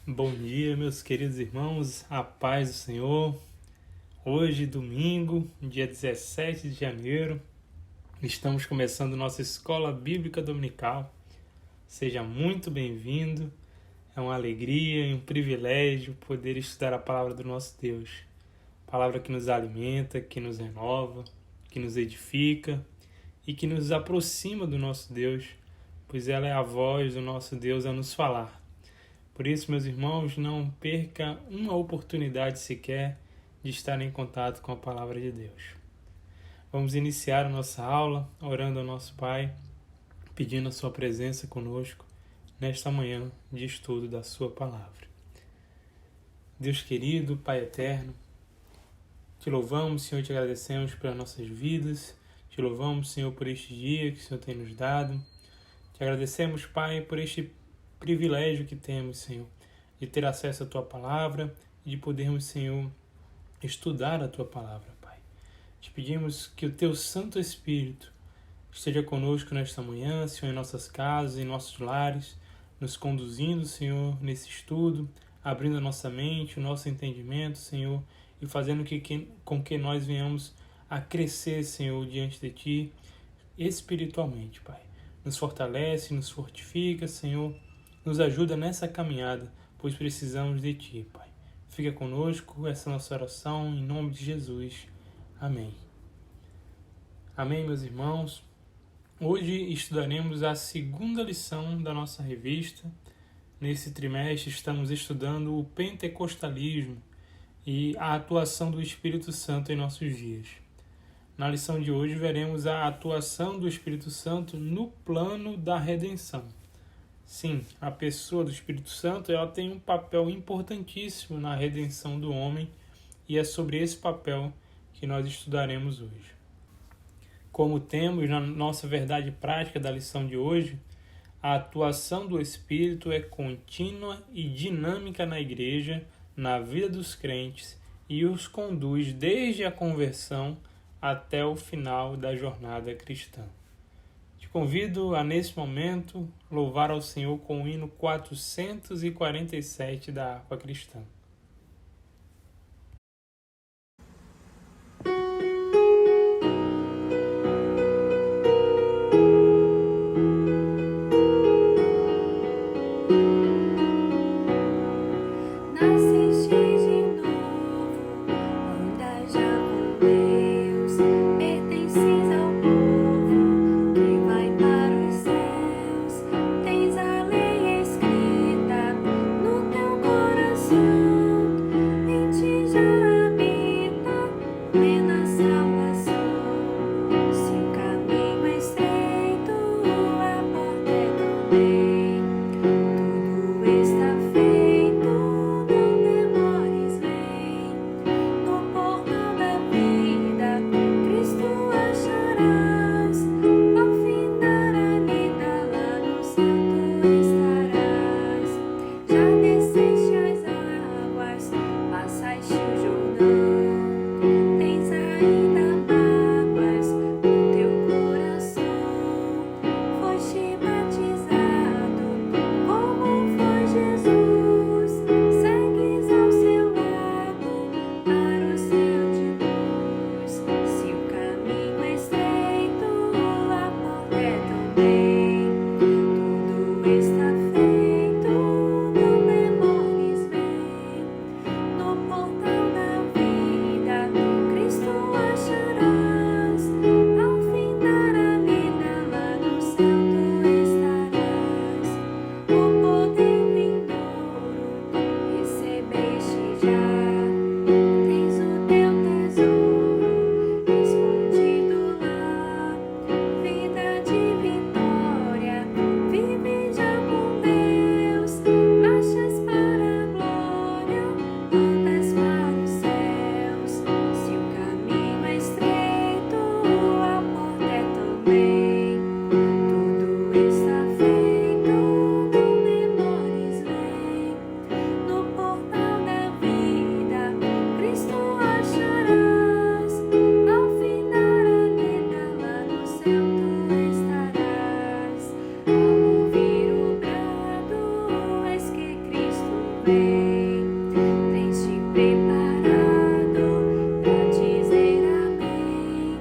Bom dia, meus queridos irmãos, a paz do Senhor. Hoje, domingo, dia 17 de janeiro, estamos começando nossa Escola Bíblica Dominical. Seja muito bem-vindo, é uma alegria e um privilégio poder estudar a palavra do nosso Deus. Palavra que nos alimenta, que nos renova, que nos edifica e que nos aproxima do nosso Deus, pois ela é a voz do nosso Deus a nos falar. Por isso, meus irmãos, não perca uma oportunidade sequer de estar em contato com a Palavra de Deus. Vamos iniciar a nossa aula orando ao nosso Pai, pedindo a sua presença conosco nesta manhã de estudo da sua Palavra. Deus querido, Pai eterno, te louvamos, Senhor, te agradecemos pelas nossas vidas, te louvamos, Senhor, por este dia que o Senhor tem nos dado. Te agradecemos, Pai, por este privilégio que temos, Senhor, de ter acesso à Tua Palavra e de podermos, Senhor, estudar a Tua Palavra, Pai. Te pedimos que o Teu Santo Espírito esteja conosco nesta manhã, Senhor, em nossas casas, em nossos lares, nos conduzindo, Senhor, nesse estudo, abrindo a nossa mente, o nosso entendimento, Senhor, e fazendo com que nós venhamos a crescer, Senhor, diante de Ti, espiritualmente, Pai. Nos fortalece, nos fortifica, Senhor, nos ajuda nessa caminhada, pois precisamos de Ti, Pai. Fica conosco, essa é a nossa oração, em nome de Jesus. Amém. Amém, meus irmãos. Hoje estudaremos a segunda lição da nossa revista. Nesse trimestre estamos estudando o pentecostalismo e a atuação do Espírito Santo em nossos dias. Na lição de hoje veremos a atuação do Espírito Santo no plano da redenção. Sim, a pessoa do Espírito Santo ela tem um papel importantíssimo na redenção do homem e é sobre esse papel que nós estudaremos hoje. Como temos na nossa verdade prática da lição de hoje, a atuação do Espírito é contínua e dinâmica na igreja, na vida dos crentes e os conduz desde a conversão até o final da jornada cristã. Te convido a, nesse momento, louvar ao Senhor com o hino 447 da harpa cristã. Tens a lei escrita no teu coração. também. Tens te preparado pra dizer amém.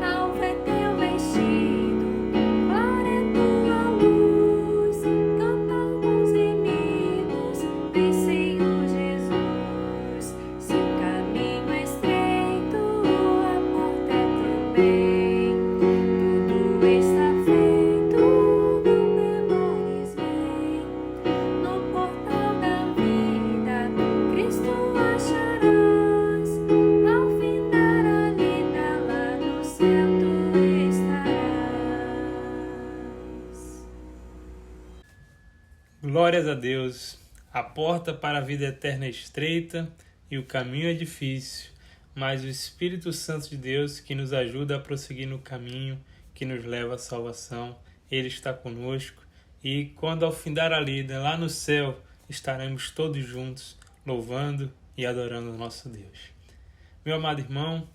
Alvo é teu vestido, glória é tua luz. Cantam os inimigos, vem Senhor Jesus. Se o caminho é estreito, a porta é também. Tudo está feito, não demores, vem. No portal da vida, Cristo acharás. Ao findar a lida, lá no céu tu estarás. Glórias a Deus! A porta para a vida eterna é estreita e o caminho é difícil, mas o Espírito Santo de Deus que nos ajuda a prosseguir no caminho que nos leva à salvação, Ele está conosco e quando ao findar a lida, lá no céu, estaremos todos juntos louvando e adorando o nosso Deus. Meu amado irmão,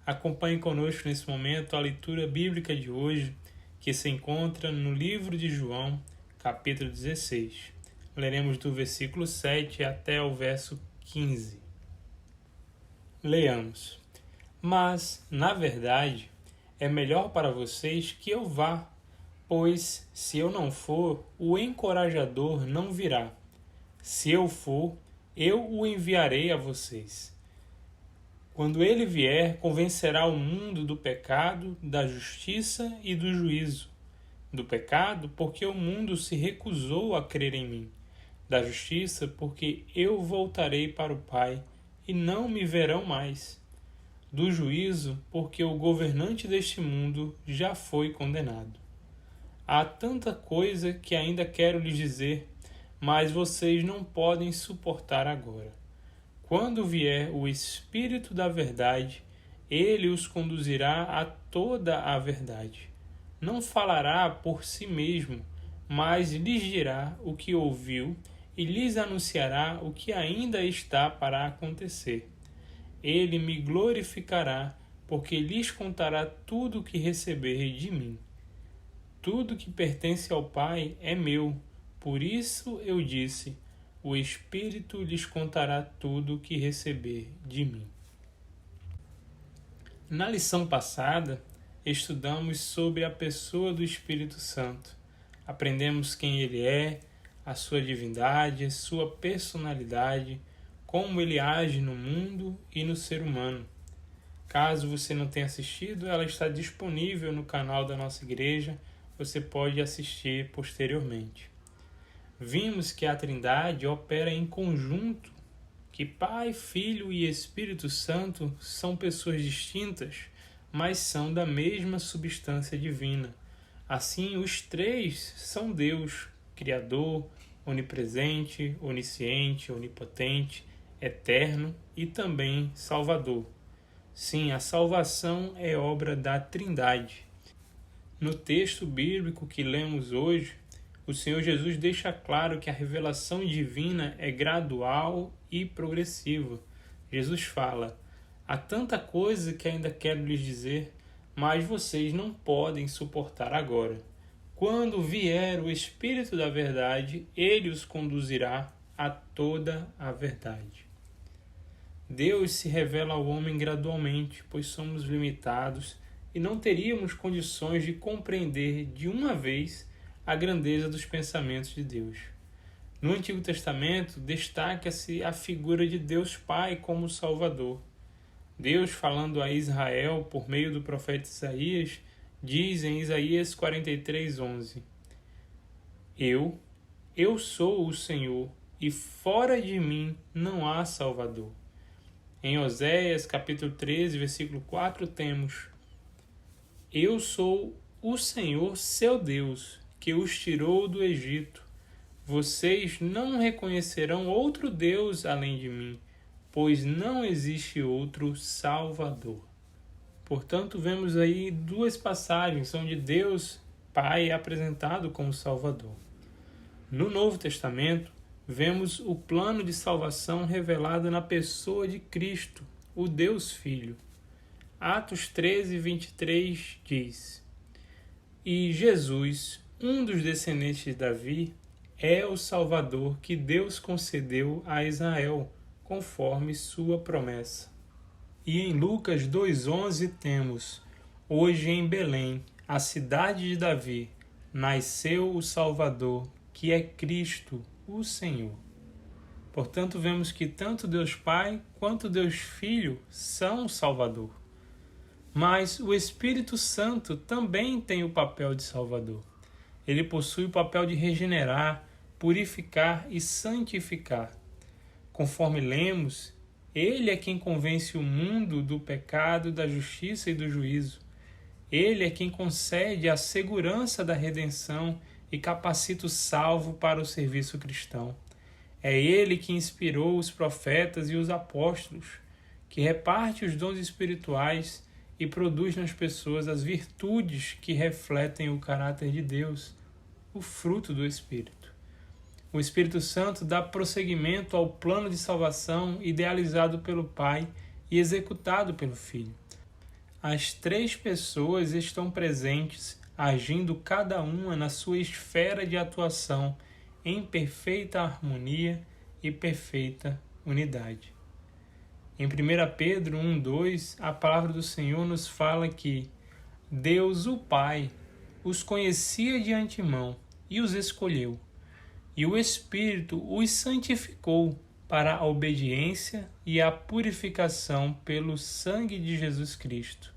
acompanhe conosco nesse momento a leitura bíblica de hoje, que se encontra no livro de João, capítulo 16. Leremos do versículo 7 até o verso 15. Leiamos. Mas, na verdade, é melhor para vocês que eu vá, pois, se eu não for, o encorajador não virá. Se eu for, eu o enviarei a vocês. Quando ele vier, convencerá o mundo do pecado, da justiça e do juízo. Do pecado, porque o mundo se recusou a crer em mim. Da justiça, porque eu voltarei para o Pai e não me verão mais. Do juízo, porque o governante deste mundo já foi condenado. Há tanta coisa que ainda quero lhes dizer, mas vocês não podem suportar agora. Quando vier o Espírito da Verdade, ele os conduzirá a toda a verdade. Não falará por si mesmo, mas lhes dirá o que ouviu e lhes anunciará o que ainda está para acontecer. Ele me glorificará, porque lhes contará tudo o que receber de mim. Tudo que pertence ao Pai é meu, por isso eu disse, o Espírito lhes contará tudo o que receber de mim. Na lição passada, estudamos sobre a pessoa do Espírito Santo. Aprendemos quem ele é, a sua divindade, sua personalidade, como ele age no mundo e no ser humano. Caso você não tenha assistido, ela está disponível no canal da nossa igreja, você pode assistir posteriormente. Vimos que a Trindade opera em conjunto, que Pai, Filho e Espírito Santo são pessoas distintas, mas são da mesma substância divina. Assim, os três são Deus, Criador, onipresente, onisciente, onipotente, eterno e também Salvador. Sim, a salvação é obra da Trindade. No texto bíblico que lemos hoje, o Senhor Jesus deixa claro que a revelação divina é gradual e progressiva. Jesus fala: há tanta coisa que ainda quero lhes dizer, mas vocês não podem suportar agora. Quando vier o Espírito da Verdade, ele os conduzirá a toda a verdade. Deus se revela ao homem gradualmente, pois somos limitados e não teríamos condições de compreender de uma vez a grandeza dos pensamentos de Deus. No Antigo Testamento, destaca-se a figura de Deus Pai como Salvador. Deus, falando a Israel por meio do profeta Isaías, diz em Isaías 43:11: Eu sou o Senhor, e fora de mim não há Salvador. Em Oséias, capítulo 13, versículo 4, temos: Eu sou o Senhor, seu Deus, que os tirou do Egito. Vocês não reconhecerão outro Deus além de mim, pois não existe outro Salvador. Portanto, vemos aí duas passagens onde Deus Pai é apresentado como Salvador. No Novo Testamento, vemos o plano de salvação revelado na pessoa de Cristo, o Deus Filho. Atos 13:23 diz: E Jesus, um dos descendentes de Davi, é o Salvador que Deus concedeu a Israel, conforme sua promessa. E em Lucas 2,11 temos: hoje em Belém, a cidade de Davi, nasceu o Salvador, que é Cristo, o Senhor. Portanto, vemos que tanto Deus Pai quanto Deus Filho são o Salvador. Mas o Espírito Santo também tem o papel de Salvador. Ele possui o papel de regenerar, purificar e santificar. Conforme lemos, ele é quem convence o mundo do pecado, da justiça e do juízo. Ele é quem concede a segurança da redenção e capacita o salvo para o serviço cristão. É ele que inspirou os profetas e os apóstolos, que reparte os dons espirituais e produz nas pessoas as virtudes que refletem o caráter de Deus, o fruto do Espírito. O Espírito Santo dá prosseguimento ao plano de salvação idealizado pelo Pai e executado pelo Filho. As três pessoas estão presentes, agindo cada uma na sua esfera de atuação, em perfeita harmonia e perfeita unidade. Em 1 Pedro 1,2, a palavra do Senhor nos fala que Deus, o Pai, os conhecia de antemão e os escolheu, e o Espírito os santificou para a obediência e a purificação pelo sangue de Jesus Cristo.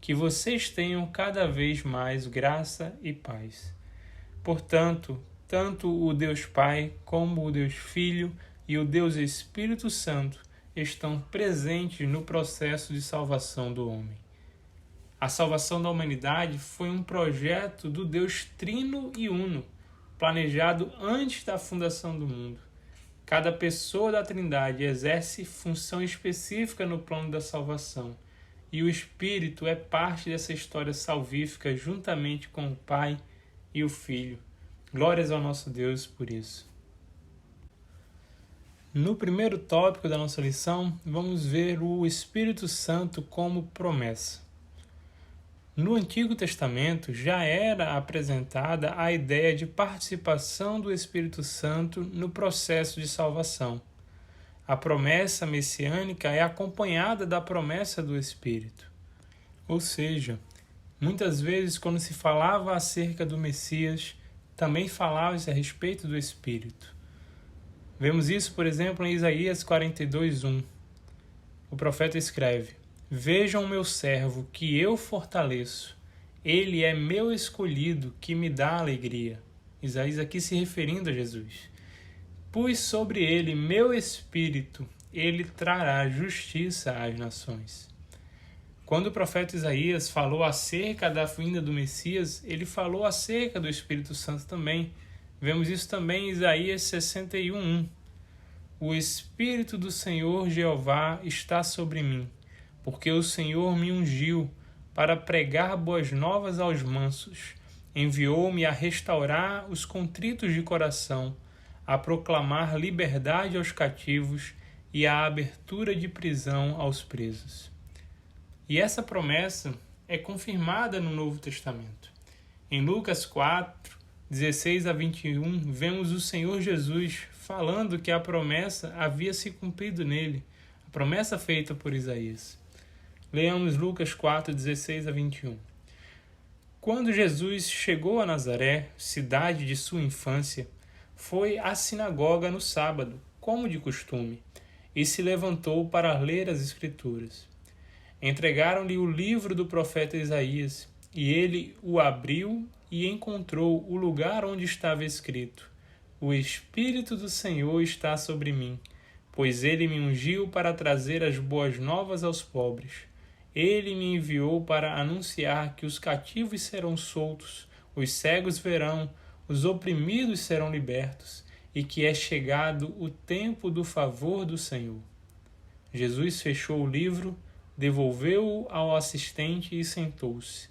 Que vocês tenham cada vez mais graça e paz. Portanto, tanto o Deus Pai como o Deus Filho e o Deus Espírito Santo estão presentes no processo de salvação do homem. A salvação da humanidade foi um projeto do Deus Trino e Uno, planejado antes da fundação do mundo. Cada pessoa da Trindade exerce função específica no plano da salvação, e o Espírito é parte dessa história salvífica juntamente com o Pai e o Filho. Glórias ao nosso Deus por isso. No primeiro tópico da nossa lição, vamos ver o Espírito Santo como promessa. No Antigo Testamento já era apresentada a ideia de participação do Espírito Santo no processo de salvação. A promessa messiânica é acompanhada da promessa do Espírito. Ou seja, muitas vezes quando se falava acerca do Messias, também falava-se a respeito do Espírito. Vemos isso, por exemplo, em Isaías 42:1. O profeta escreve: vejam o meu servo, que eu fortaleço. Ele é meu escolhido, que me dá alegria. Isaías aqui se referindo a Jesus. Pus sobre ele meu espírito, ele trará justiça às nações. Quando o profeta Isaías falou acerca da vinda do Messias, ele falou acerca do Espírito Santo também. Vemos isso também em Isaías 61:1. O Espírito do Senhor Jeová está sobre mim, porque o Senhor me ungiu para pregar boas novas aos mansos. Enviou-me a restaurar os contritos de coração, a proclamar liberdade aos cativos e a abertura de prisão aos presos. E essa promessa é confirmada no Novo Testamento. Em Lucas 4:16-21, vemos o Senhor Jesus falando que a promessa havia se cumprido nele, a promessa feita por Isaías. Leamos Lucas 4:16-21. Quando Jesus chegou a Nazaré, cidade de sua infância, foi à sinagoga no sábado, como de costume, e se levantou para ler as Escrituras. Entregaram-lhe o livro do profeta Isaías, e ele o abriu e encontrou o lugar onde estava escrito: O Espírito do Senhor está sobre mim, pois ele me ungiu para trazer as boas novas aos pobres. Ele me enviou para anunciar que os cativos serão soltos, os cegos verão, os oprimidos serão libertos, e que é chegado o tempo do favor do Senhor. Jesus fechou o livro, devolveu-o ao assistente e sentou-se.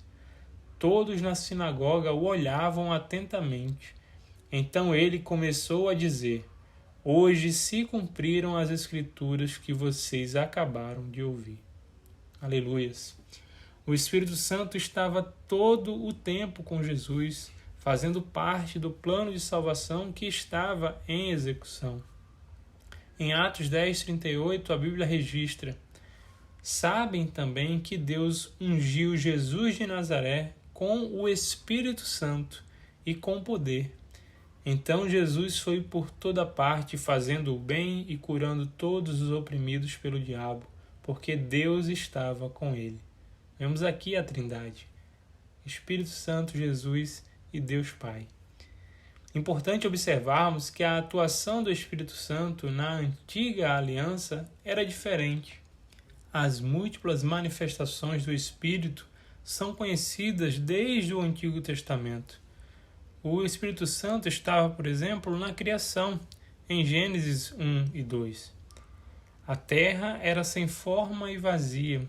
Todos na sinagoga o olhavam atentamente. Então ele começou a dizer: Hoje se cumpriram as Escrituras que vocês acabaram de ouvir. Aleluias! O Espírito Santo estava todo o tempo com Jesus, fazendo parte do plano de salvação que estava em execução. Em Atos 10:38, a Bíblia registra: sabem também que Deus ungiu Jesus de Nazaré com o Espírito Santo e com poder. Então Jesus foi por toda parte fazendo o bem e curando todos os oprimidos pelo diabo, porque Deus estava com ele. Vemos aqui a Trindade: Espírito Santo, Jesus e Deus Pai. Importante observarmos que a atuação do Espírito Santo na antiga aliança era diferente. As múltiplas manifestações do Espírito são conhecidas desde o Antigo Testamento. O Espírito Santo estava, por exemplo, na criação, em Gênesis 1 e 2. A terra era sem forma e vazia,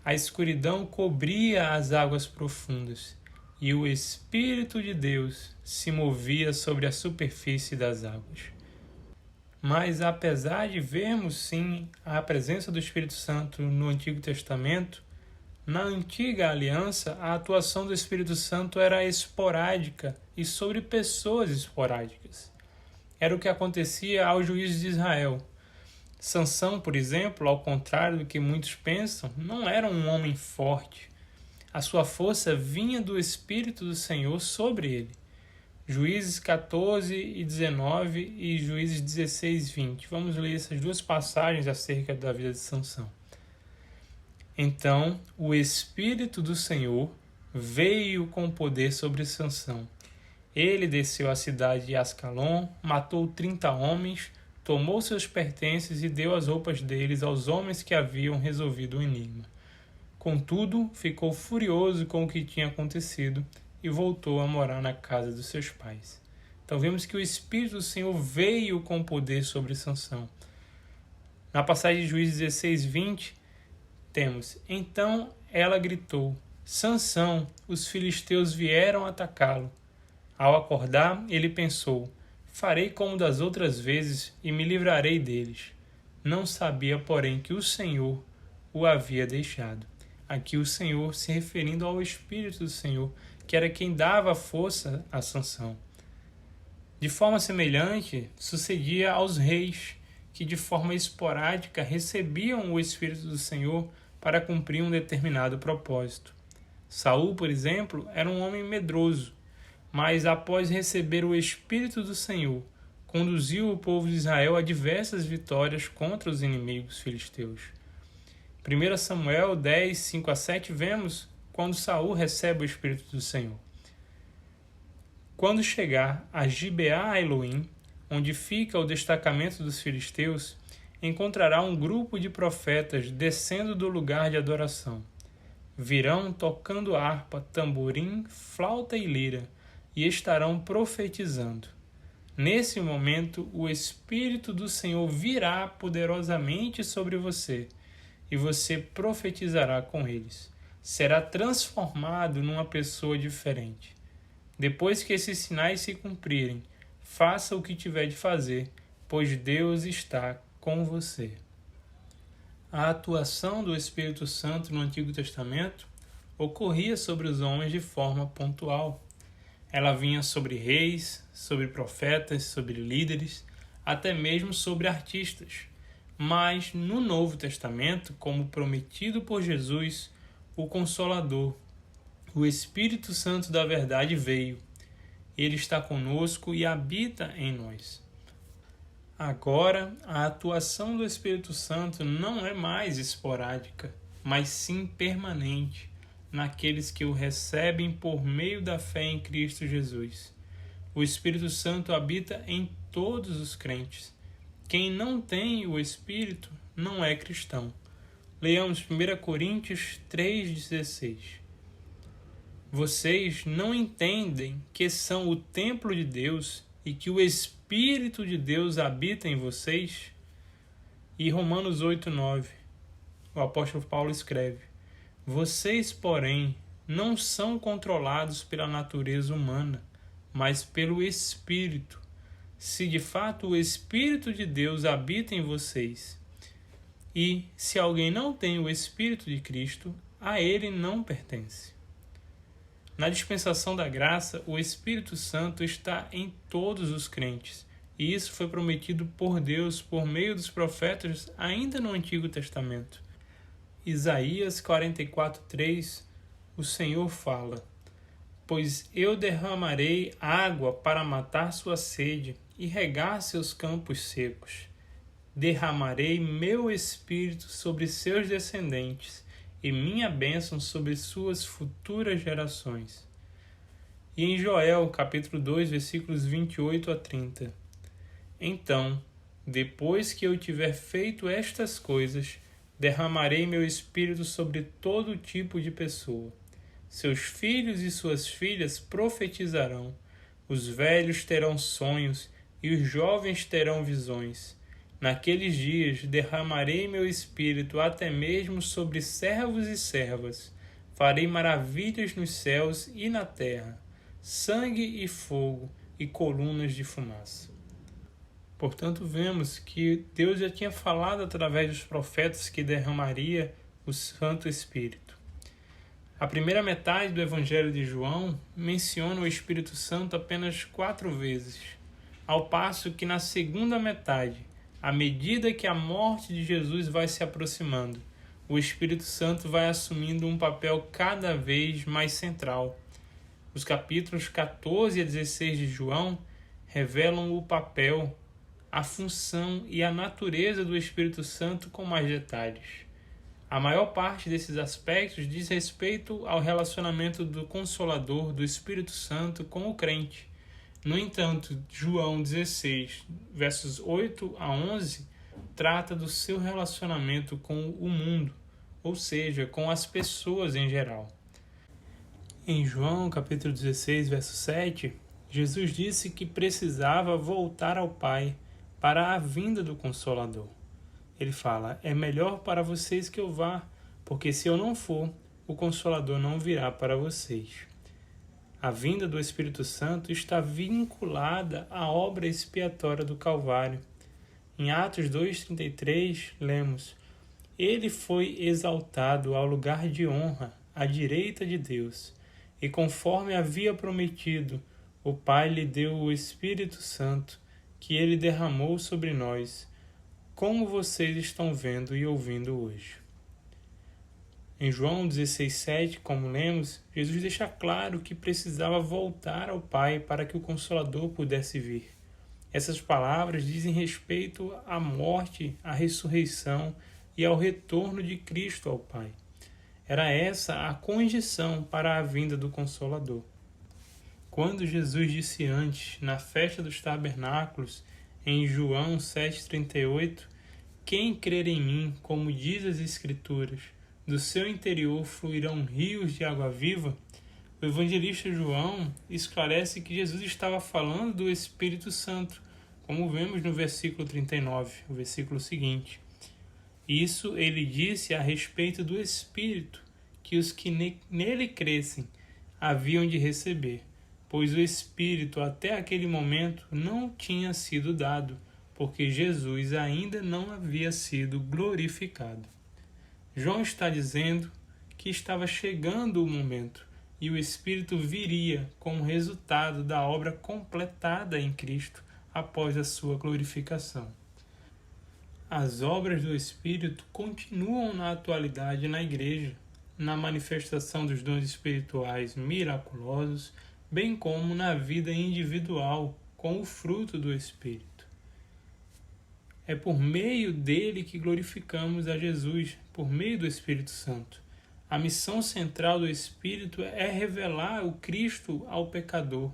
a escuridão cobria as águas profundas, e o Espírito de Deus se movia sobre a superfície das águas. Mas apesar de vermos sim a presença do Espírito Santo no Antigo Testamento, na antiga aliança a atuação do Espírito Santo era esporádica e sobre pessoas esporádicas. Era o que acontecia aos juízes de Israel. Sansão, por exemplo, ao contrário do que muitos pensam, não era um homem forte. A sua força vinha do Espírito do Senhor sobre ele. Juízes 14 e 19 e Juízes 16 e 20. Vamos ler essas duas passagens acerca da vida de Sansão. Então, o Espírito do Senhor veio com poder sobre Sansão. Ele desceu à cidade de Ascalon, matou 30 homens, tomou seus pertences e deu as roupas deles aos homens que haviam resolvido o enigma. Contudo, ficou furioso com o que tinha acontecido e voltou a morar na casa dos seus pais. Então vemos que o Espírito do Senhor veio com poder sobre Sansão. Na passagem de Juízes 16:20, temos: então ela gritou: Sansão, os filisteus vieram atacá-lo. Ao acordar, ele pensou: farei como das outras vezes e me livrarei deles. Não sabia, porém, que o Senhor o havia deixado. Aqui o Senhor se referindo ao Espírito do Senhor, que era quem dava força a Sansão. De forma semelhante, sucedia aos reis, que de forma esporádica recebiam o Espírito do Senhor para cumprir um determinado propósito. Saul, por exemplo, era um homem medroso, mas após receber o Espírito do Senhor, conduziu o povo de Israel a diversas vitórias contra os inimigos filisteus. 1 Samuel 10, 5-7, vemos quando Saul recebe o Espírito do Senhor. Quando chegar a Gibeá Elohim, onde fica o destacamento dos filisteus, encontrará um grupo de profetas descendo do lugar de adoração. Virão tocando harpa, tamborim, flauta e lira, e estarão profetizando. Nesse momento, o Espírito do Senhor virá poderosamente sobre você, e você profetizará com eles. Será transformado numa pessoa diferente. Depois que esses sinais se cumprirem, faça o que tiver de fazer, pois Deus está com você. A atuação do Espírito Santo no Antigo Testamento ocorria sobre os homens de forma pontual. Ela vinha sobre reis, sobre profetas, sobre líderes, até mesmo sobre artistas. Mas no Novo Testamento, como prometido por Jesus, o Consolador, o Espírito Santo da verdade veio. Ele está conosco e habita em nós. Agora, a atuação do Espírito Santo não é mais esporádica, mas sim permanente, naqueles que o recebem por meio da fé em Cristo Jesus. O Espírito Santo habita em todos os crentes. Quem não tem o Espírito não é cristão. Leamos 1 Coríntios 3,16. Vocês não entendem que são o templo de Deus e que o Espírito de Deus habita em vocês? E Romanos 8,9. O apóstolo Paulo escreve: vocês, porém, não são controlados pela natureza humana, mas pelo Espírito, se de fato o Espírito de Deus habita em vocês. E, se alguém não tem o Espírito de Cristo, a ele não pertence. Na dispensação da graça, o Espírito Santo está em todos os crentes, e isso foi prometido por Deus por meio dos profetas ainda no Antigo Testamento. Isaías 44:3, o Senhor fala: Pois eu derramarei água para matar sua sede e regar seus campos secos. Derramarei meu espírito sobre seus descendentes e minha bênção sobre suas futuras gerações. E em Joel, capítulo 2, versículos 28 a 30. Então, depois que eu tiver feito estas coisas, derramarei meu espírito sobre todo tipo de pessoa. Seus filhos e suas filhas profetizarão, os velhos terão sonhos e os jovens terão visões. Naqueles dias derramarei meu espírito até mesmo sobre servos e servas. Farei maravilhas nos céus e na terra, sangue e fogo e colunas de fumaça. Portanto, vemos que Deus já tinha falado através dos profetas que derramaria o Santo Espírito. A primeira metade do Evangelho de João menciona o Espírito Santo apenas 4 vezes, ao passo que na segunda metade, à medida que a morte de Jesus vai se aproximando, o Espírito Santo vai assumindo um papel cada vez mais central. Os capítulos 14 a 16 de João revelam o papel, a função e a natureza do Espírito Santo com mais detalhes. A maior parte desses aspectos diz respeito ao relacionamento do Consolador, do Espírito Santo, com o crente. No entanto, João 16, versos 8 a 11, trata do seu relacionamento com o mundo, ou seja, com as pessoas em geral. Em João, capítulo 16, verso 7, Jesus disse que precisava voltar ao Pai para a vinda do Consolador. Ele fala: é melhor para vocês que eu vá, porque se eu não for, o Consolador não virá para vocês. A vinda do Espírito Santo está vinculada à obra expiatória do Calvário. Em Atos 2,33, lemos: Ele foi exaltado ao lugar de honra, à direita de Deus, e conforme havia prometido, o Pai lhe deu o Espírito Santo, que ele derramou sobre nós, como vocês estão vendo e ouvindo hoje. Em João 16,7, como lemos, Jesus deixa claro que precisava voltar ao Pai para que o Consolador pudesse vir. Essas palavras dizem respeito à morte, à ressurreição e ao retorno de Cristo ao Pai. Era essa a condição para a vinda do Consolador. Quando Jesus disse antes, na festa dos tabernáculos, em João 7,38, quem crer em mim, como diz as Escrituras, do seu interior fluirão rios de água viva, o evangelista João esclarece que Jesus estava falando do Espírito Santo, como vemos no versículo 39, o versículo seguinte. Isso ele disse a respeito do Espírito, que os que nele crescem haviam de receber, pois o Espírito até aquele momento não tinha sido dado, porque Jesus ainda não havia sido glorificado. João está dizendo que estava chegando o momento e o Espírito viria como resultado da obra completada em Cristo após a sua glorificação. As obras do Espírito continuam na atualidade na Igreja, na manifestação dos dons espirituais miraculosos, bem como na vida individual, com o fruto do Espírito. É por meio dele que glorificamos a Jesus, por meio do Espírito Santo. A missão central do Espírito é revelar o Cristo ao pecador,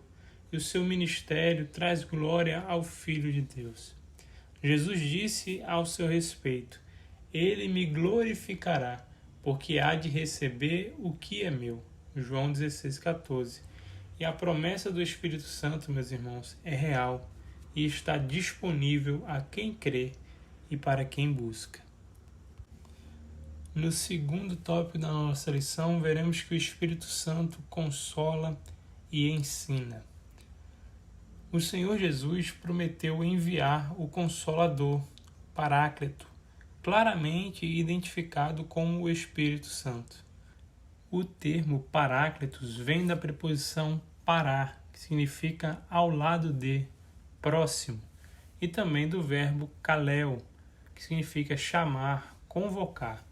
e o seu ministério traz glória ao Filho de Deus. Jesus disse ao seu respeito: Ele me glorificará, porque há de receber o que é meu. João 16,14. E a promessa do Espírito Santo, meus irmãos, é real e está disponível a quem crê e para quem busca. No segundo tópico da nossa lição, veremos que o Espírito Santo consola e ensina. O Senhor Jesus prometeu enviar o Consolador, Paráclito, claramente identificado como o Espírito Santo. O termo Paráclitos vem da preposição pará, que significa ao lado de, próximo, e também do verbo kaleo, que significa chamar, convocar,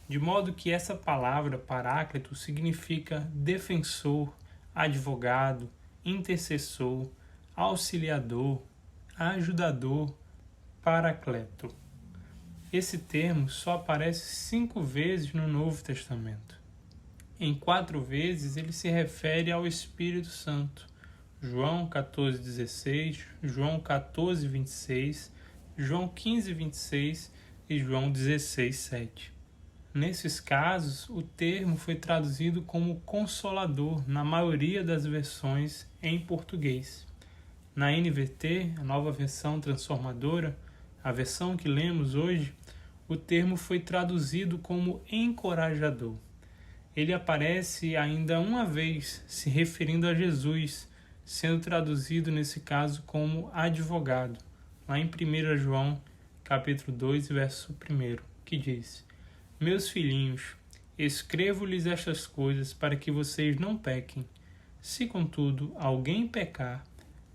de modo que essa palavra Paráclito significa defensor, advogado, intercessor, auxiliador, ajudador, paracleto. Esse termo só aparece 5 vezes no Novo Testamento. Em 4 vezes ele se refere ao Espírito Santo. João 14,16, João 14,26, João 15,26 e João 16,7. Nesses casos, o termo foi traduzido como Consolador na maioria das versões em português. Na NVT, a nova versão transformadora, a versão que lemos hoje, o termo foi traduzido como encorajador. Ele aparece ainda uma vez se referindo a Jesus, sendo traduzido nesse caso como advogado, lá em 1 João, capítulo 2, verso 1, que diz: Meus filhinhos, escrevo-lhes estas coisas para que vocês não pequem. Se, contudo, alguém pecar,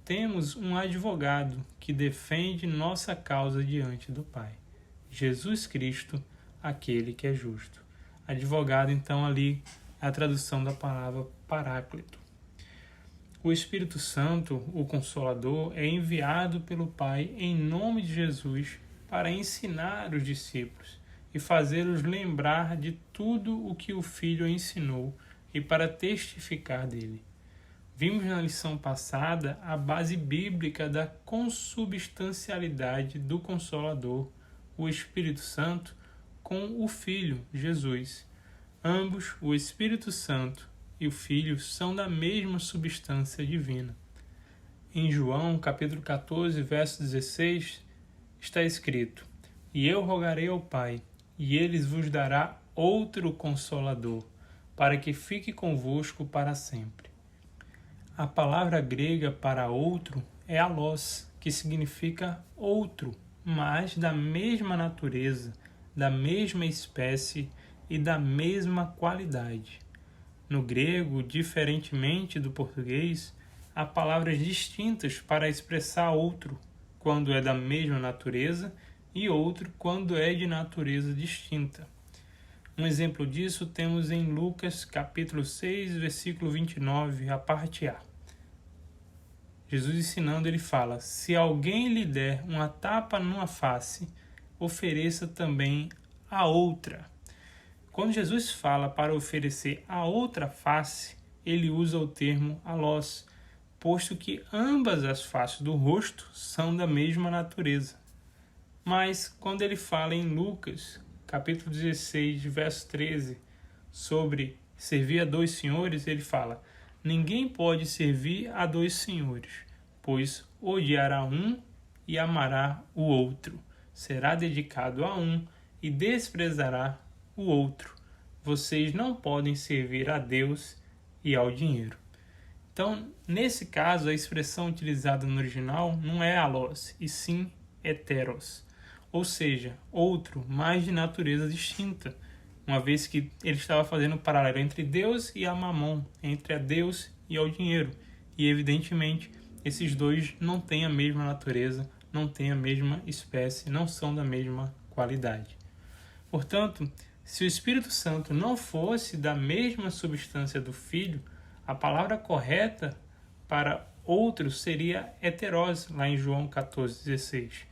temos um advogado que defende nossa causa diante do Pai, Jesus Cristo, aquele que é justo. Advogado, então, ali é a tradução da palavra Paráclito. O Espírito Santo, o Consolador, é enviado pelo Pai em nome de Jesus para ensinar os discípulos e fazê-los lembrar de tudo o que o Filho ensinou e para testificar dele. Vimos na lição passada a base bíblica da consubstancialidade do Consolador, o Espírito Santo, com o Filho, Jesus. Ambos, o Espírito Santo e o Filho, são da mesma substância divina. Em João, capítulo 14, verso 16, está escrito: E eu rogarei ao Pai, e ele vos dará outro Consolador, para que fique convosco para sempre. A palavra grega para outro é alós, que significa outro, mas da mesma natureza, da mesma espécie e da mesma qualidade. No grego, diferentemente do português, há palavras distintas para expressar outro, quando é da mesma natureza, e outro quando é de natureza distinta. Um exemplo disso temos em Lucas, capítulo 6, versículo 29, a parte A. Jesus ensinando, ele fala: Se alguém lhe der uma tapa numa face, ofereça também a outra. Quando Jesus fala para oferecer a outra face, ele usa o termo alós, posto que ambas as faces do rosto são da mesma natureza. Mas quando ele fala em Lucas, capítulo 16, verso 13, sobre servir a 2 senhores, ele fala: Ninguém pode servir a 2 senhores, pois odiará um e amará o outro. Será dedicado a um e desprezará o outro. Vocês não podem servir a Deus e ao dinheiro. Então, nesse caso, a expressão utilizada no original não é alós, e sim heteros, ou seja, outro, mas de natureza distinta, uma vez que ele estava fazendo um paralelo entre Deus e a mamon, entre a Deus e ao dinheiro. E, evidentemente, esses dois não têm a mesma natureza, não têm a mesma espécie, não são da mesma qualidade. Portanto, se o Espírito Santo não fosse da mesma substância do Filho, a palavra correta para outro seria heteros, lá em João 14,16.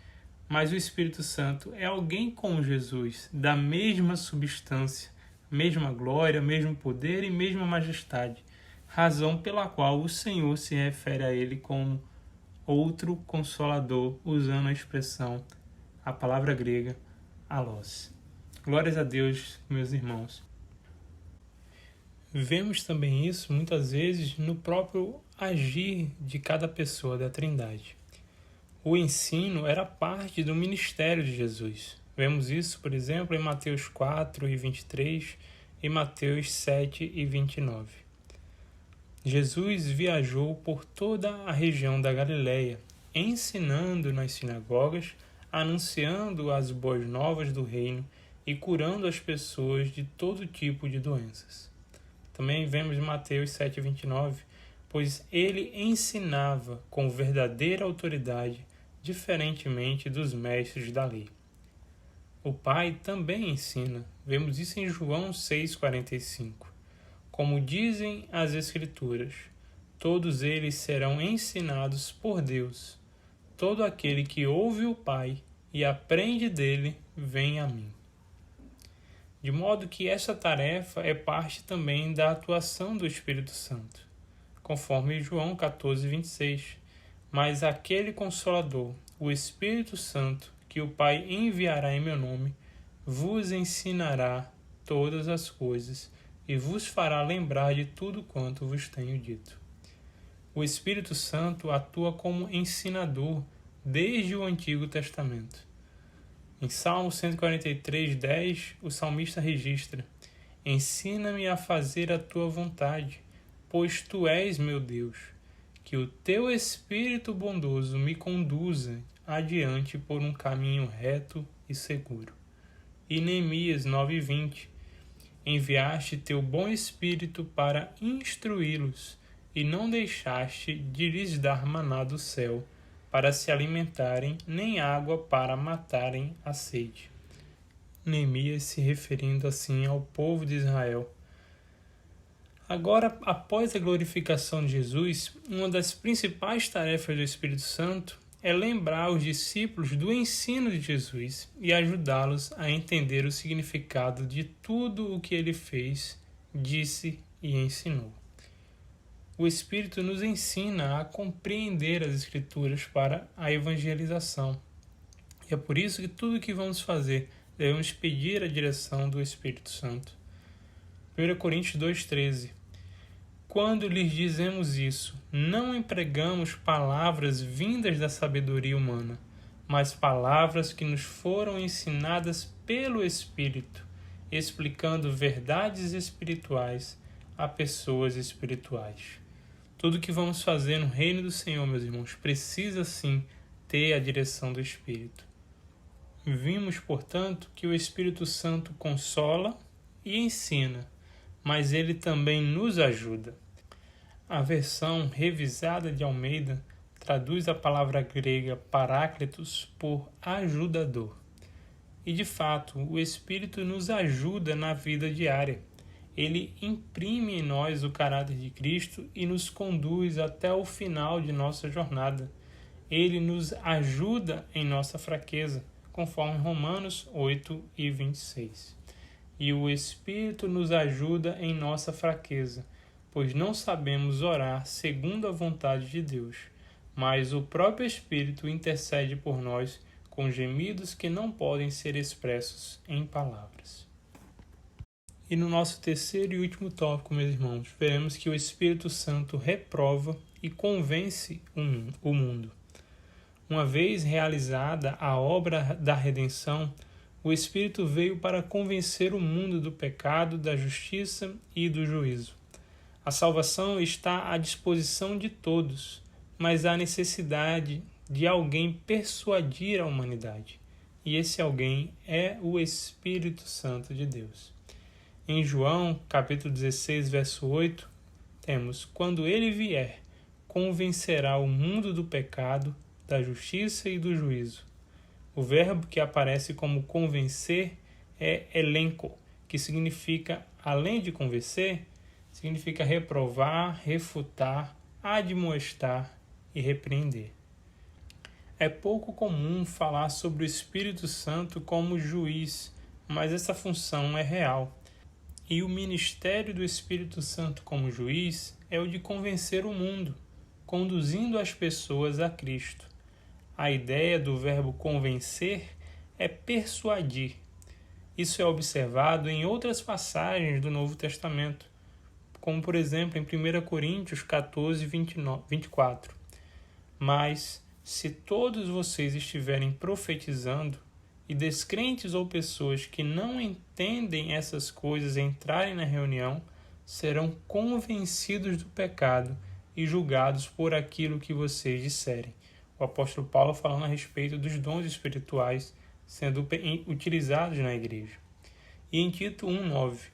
Mas o Espírito Santo é alguém com Jesus, da mesma substância, mesma glória, mesmo poder e mesma majestade, razão pela qual o Senhor se refere a ele como outro Consolador, usando a expressão, a palavra grega, alós. Glórias a Deus, meus irmãos. Vemos também isso muitas vezes no próprio agir de cada pessoa da Trindade. O ensino era parte do ministério de Jesus. Vemos isso, por exemplo, em Mateus 4 e 23 e Mateus 7 e 29. Jesus viajou por toda a região da Galileia, ensinando nas sinagogas, anunciando as boas novas do reino e curando as pessoas de todo tipo de doenças. Também vemos em Mateus 7,29, pois ele ensinava com verdadeira autoridade, diferentemente dos mestres da lei. O Pai também ensina, vemos isso em João 6,45. Como dizem as Escrituras, todos eles serão ensinados por Deus. Todo aquele que ouve o Pai e aprende dele, vem a mim. De modo que essa tarefa é parte também da atuação do Espírito Santo, conforme João 14,26. Mas aquele Consolador, o Espírito Santo, que o Pai enviará em meu nome, vos ensinará todas as coisas e vos fará lembrar de tudo quanto vos tenho dito. O Espírito Santo atua como ensinador desde o Antigo Testamento. Em Salmo 143:10, o salmista registra: ensina-me a fazer a tua vontade, pois tu és meu Deus. Que o teu Espírito bondoso me conduza adiante por um caminho reto e seguro. E Neemias 9:20, enviaste teu bom Espírito para instruí-los, e não deixaste de lhes dar maná do céu, para se alimentarem, nem água para matarem a sede. Neemias se referindo assim ao povo de Israel. Agora, após a glorificação de Jesus, uma das principais tarefas do Espírito Santo é lembrar os discípulos do ensino de Jesus e ajudá-los a entender o significado de tudo o que ele fez, disse e ensinou. O Espírito nos ensina a compreender as Escrituras para a evangelização. E é por isso que tudo o que vamos fazer devemos pedir a direção do Espírito Santo. 1 Coríntios 2,13. Quando lhes dizemos isso, não empregamos palavras vindas da sabedoria humana, mas palavras que nos foram ensinadas pelo Espírito, explicando verdades espirituais a pessoas espirituais. Tudo que vamos fazer no reino do Senhor, meus irmãos, precisa sim ter a direção do Espírito. Vimos, portanto, que o Espírito Santo consola e ensina, mas ele também nos ajuda. A versão revisada de Almeida traduz a palavra grega paráclitos por ajudador. E, de fato, o Espírito nos ajuda na vida diária. Ele imprime em nós o caráter de Cristo e nos conduz até o final de nossa jornada. Ele nos ajuda em nossa fraqueza, conforme Romanos 8:26. E o Espírito nos ajuda em nossa fraqueza, pois não sabemos orar segundo a vontade de Deus, mas o próprio Espírito intercede por nós com gemidos que não podem ser expressos em palavras. E no nosso terceiro e último tópico, meus irmãos, veremos que o Espírito Santo reprova e convence o mundo. Uma vez realizada a obra da redenção, o Espírito veio para convencer o mundo do pecado, da justiça e do juízo. A salvação está à disposição de todos, mas há necessidade de alguém persuadir a humanidade. E esse alguém é o Espírito Santo de Deus. Em João, capítulo 16, verso 8, temos: quando ele vier, convencerá o mundo do pecado, da justiça e do juízo. O verbo que aparece como convencer é elenco, que significa, além de convencer, significa reprovar, refutar, admoestar e repreender. É pouco comum falar sobre o Espírito Santo como juiz, mas essa função é real. E o ministério do Espírito Santo como juiz é o de convencer o mundo, conduzindo as pessoas a Cristo. A ideia do verbo convencer é persuadir. Isso é observado em outras passagens do Novo Testamento, como por exemplo em 1 Coríntios 14:24. Mas, se todos vocês estiverem profetizando, e descrentes ou pessoas que não entendem essas coisas entrarem na reunião, serão convencidos do pecado e julgados por aquilo que vocês disserem. O apóstolo Paulo falando a respeito dos dons espirituais sendo utilizados na igreja. E em Tito 1:9,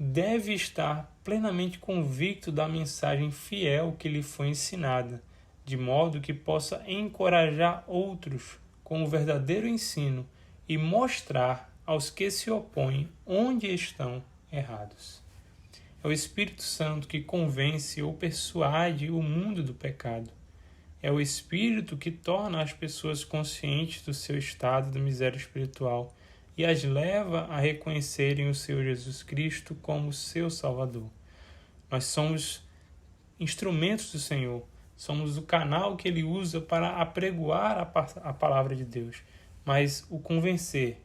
deve estar plenamente convicto da mensagem fiel que lhe foi ensinada, de modo que possa encorajar outros com o verdadeiro ensino e mostrar aos que se opõem onde estão errados. É o Espírito Santo que convence ou persuade o mundo do pecado. É o Espírito que torna as pessoas conscientes do seu estado de miséria espiritual e as leva a reconhecerem o Senhor Jesus Cristo como seu Salvador. Nós somos instrumentos do Senhor, somos o canal que Ele usa para apregoar a palavra de Deus, mas o convencer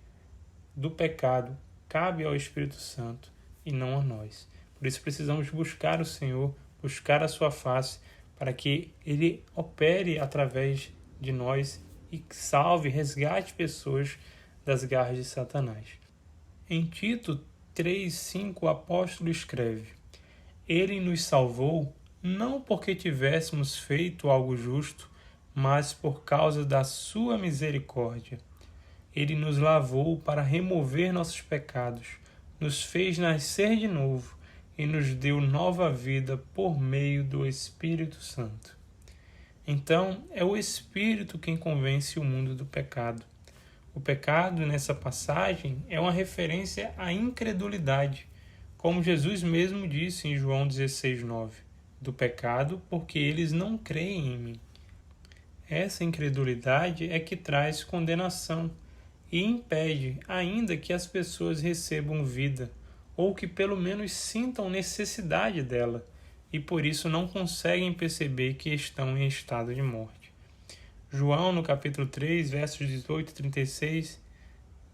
do pecado cabe ao Espírito Santo e não a nós. Por isso precisamos buscar o Senhor, buscar a sua face, para que Ele opere através de nós e salve, resgate pessoas das garras de Satanás. Em Tito 3,5 o apóstolo escreve: Ele nos salvou não porque tivéssemos feito algo justo, mas por causa da sua misericórdia. Ele nos lavou para remover nossos pecados, nos fez nascer de novo e nos deu nova vida por meio do Espírito Santo. Então, é o Espírito quem convence o mundo do pecado. O pecado, nessa passagem, é uma referência à incredulidade, como Jesus mesmo disse em João 16,9, do pecado porque eles não creem em mim. Essa incredulidade é que traz condenação e impede ainda que as pessoas recebam vida, ou que pelo menos sintam necessidade dela, e por isso não conseguem perceber que estão em estado de morte. João, no capítulo 3, versos 18 e 36,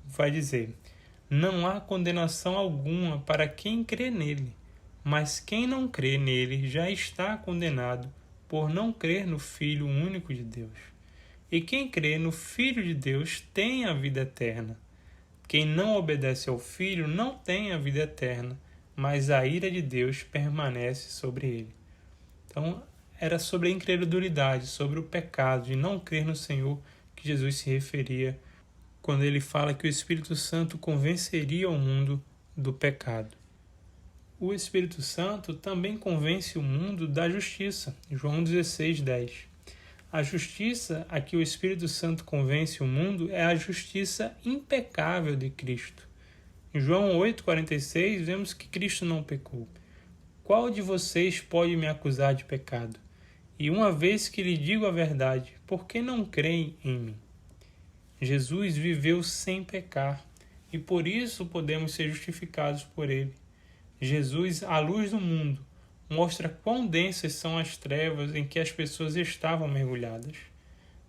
vai dizer: Não há condenação alguma para quem crê nele, mas quem não crê nele já está condenado por não crer no Filho único de Deus. E quem crê no Filho de Deus tem a vida eterna. Quem não obedece ao Filho não tem a vida eterna, mas a ira de Deus permanece sobre ele. Então, era sobre a incredulidade, sobre o pecado, de não crer no Senhor, que Jesus se referia quando ele fala que o Espírito Santo convenceria o mundo do pecado. O Espírito Santo também convence o mundo da justiça. João 16:10. A justiça a que o Espírito Santo convence o mundo é a justiça impecável de Cristo. Em João 8,46, vemos que Cristo não pecou. Qual de vocês pode me acusar de pecado? E uma vez que lhe digo a verdade, por que não creem em mim? Jesus viveu sem pecar e por isso podemos ser justificados por ele. Jesus, a luz do mundo, mostra quão densas são as trevas em que as pessoas estavam mergulhadas.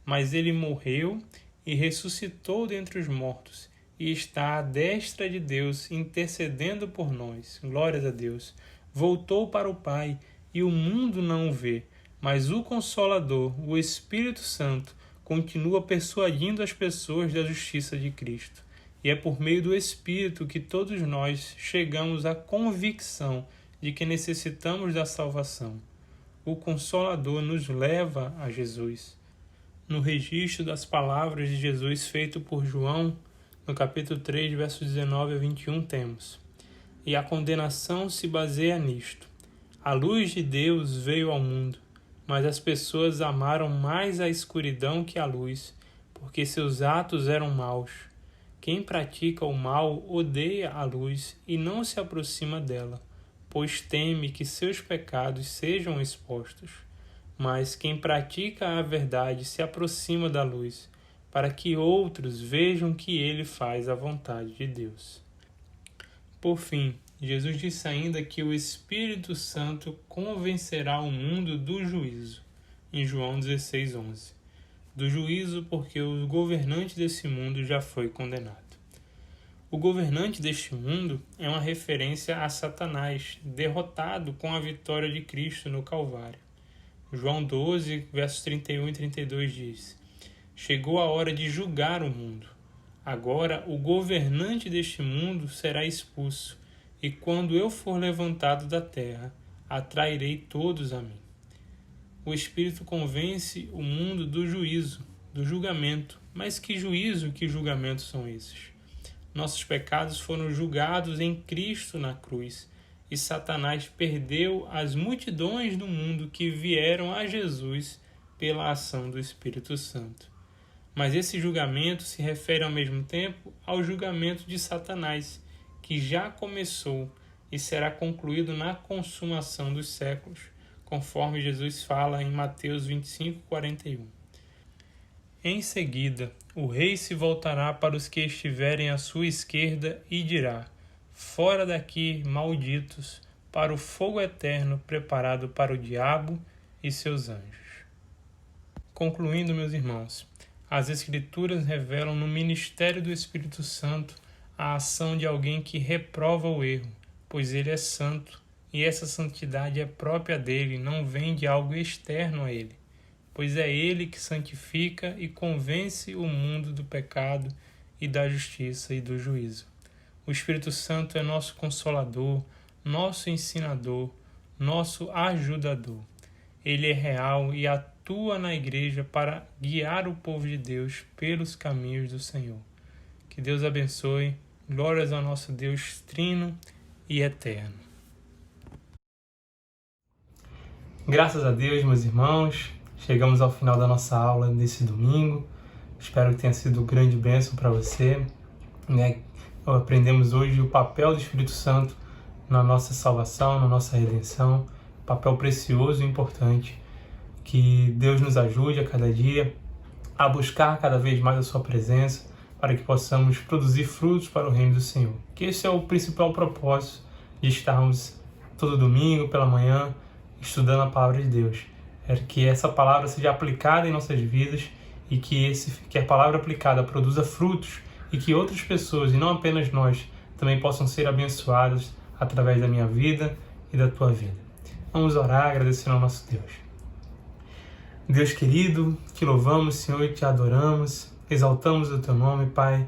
Mas ele morreu e ressuscitou dentre os mortos e está à destra de Deus intercedendo por nós. Glórias a Deus. Voltou para o Pai e o mundo não o vê, mas o Consolador, o Espírito Santo, continua persuadindo as pessoas da justiça de Cristo. E é por meio do Espírito que todos nós chegamos à convicção de que necessitamos da salvação. O Consolador nos leva a Jesus. No registro das palavras de Jesus feito por João, no capítulo 3, versos 19 a 21, temos: E a condenação se baseia nisto. A luz de Deus veio ao mundo, mas as pessoas amaram mais a escuridão que a luz, porque seus atos eram maus. Quem pratica o mal odeia a luz e não se aproxima dela, pois teme que seus pecados sejam expostos. Mas quem pratica a verdade se aproxima da luz, para que outros vejam que ele faz a vontade de Deus. Por fim, Jesus disse ainda que o Espírito Santo convencerá o mundo do juízo, em João 16:11. Do juízo porque o governante desse mundo já foi condenado. O governante deste mundo é uma referência a Satanás, derrotado com a vitória de Cristo no Calvário. João 12, versos 31 e 32 diz: Chegou a hora de julgar o mundo. Agora o governante deste mundo será expulso, e quando eu for levantado da terra, atrairei todos a mim. O Espírito convence o mundo do juízo, do julgamento. Mas que juízo, que julgamento são esses? Nossos pecados foram julgados em Cristo na cruz, e Satanás perdeu as multidões do mundo que vieram a Jesus pela ação do Espírito Santo. Mas esse julgamento se refere ao mesmo tempo ao julgamento de Satanás, que já começou e será concluído na consumação dos séculos, conforme Jesus fala em Mateus 25:41. Em seguida, o rei se voltará para os que estiverem à sua esquerda e dirá: fora daqui, malditos, para o fogo eterno preparado para o diabo e seus anjos. Concluindo, meus irmãos, as Escrituras revelam no ministério do Espírito Santo a ação de alguém que reprova o erro, pois ele é santo, e essa santidade é própria dele, não vem de algo externo a ele, pois é ele que santifica e convence o mundo do pecado e da justiça e do juízo. O Espírito Santo é nosso consolador, nosso ensinador, nosso ajudador. Ele é real e atua na igreja para guiar o povo de Deus pelos caminhos do Senhor. Que Deus abençoe. Glórias ao nosso Deus trino e eterno. Graças a Deus, meus irmãos, chegamos ao final da nossa aula desse domingo. Espero que tenha sido grande bênção para você. Aprendemos hoje o papel do Espírito Santo na nossa salvação, na nossa redenção. Papel precioso e importante. Que Deus nos ajude a cada dia a buscar cada vez mais a sua presença, para que possamos produzir frutos para o reino do Senhor. Que esse é o principal propósito de estarmos todo domingo pela manhã estudando a palavra de Deus. É que essa palavra seja aplicada em nossas vidas e que a palavra aplicada produza frutos e que outras pessoas, e não apenas nós, também possam ser abençoadas através da minha vida e da tua vida. Vamos orar agradecendo ao nosso Deus. Deus querido, te louvamos, Senhor, e te adoramos, exaltamos o teu nome, Pai.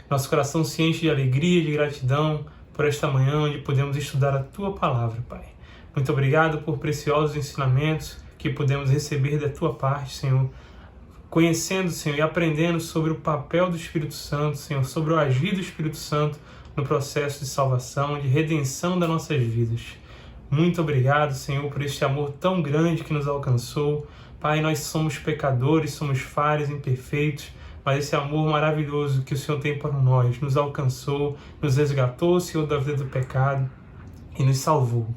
Nosso coração se enche de alegria e de gratidão por esta manhã onde podemos estudar a tua palavra, Pai. Muito obrigado por preciosos ensinamentos que podemos receber da tua parte, Senhor, conhecendo, Senhor, e aprendendo sobre o papel do Espírito Santo, Senhor, sobre o agir do Espírito Santo no processo de salvação, de redenção das nossas vidas. Muito obrigado, Senhor, por este amor tão grande que nos alcançou. Pai, nós somos pecadores, somos falhos, imperfeitos, mas esse amor maravilhoso que o Senhor tem para nós nos alcançou, nos resgatou, Senhor, da vida do pecado e nos salvou.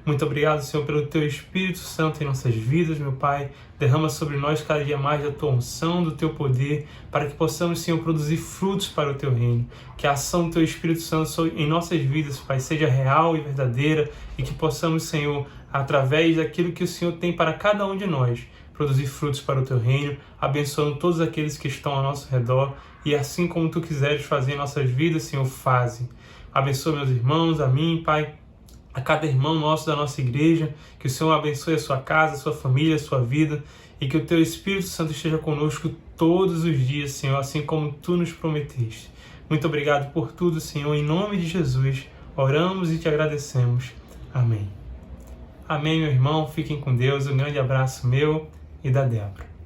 Muito obrigado, Senhor, pelo Teu Espírito Santo em nossas vidas, meu Pai. Derrama sobre nós cada dia mais da Tua unção, do Teu poder, para que possamos, Senhor, produzir frutos para o Teu reino. Que a ação do Teu Espírito Santo em nossas vidas, Pai, seja real e verdadeira e que possamos, Senhor, através daquilo que o Senhor tem para cada um de nós, produzir frutos para o Teu reino, abençoando todos aqueles que estão ao nosso redor e assim como Tu quiseres fazer em nossas vidas, Senhor, faze. Abençoa meus irmãos, a mim, Pai, a cada irmão nosso da nossa igreja, que o Senhor abençoe a sua casa, a sua família, a sua vida, e que o Teu Espírito Santo esteja conosco todos os dias, Senhor, assim como Tu nos prometeste. Muito obrigado por tudo, Senhor, em nome de Jesus, oramos e Te agradecemos. Amém. Amém, meu irmão, fiquem com Deus, um grande abraço meu e da Débora.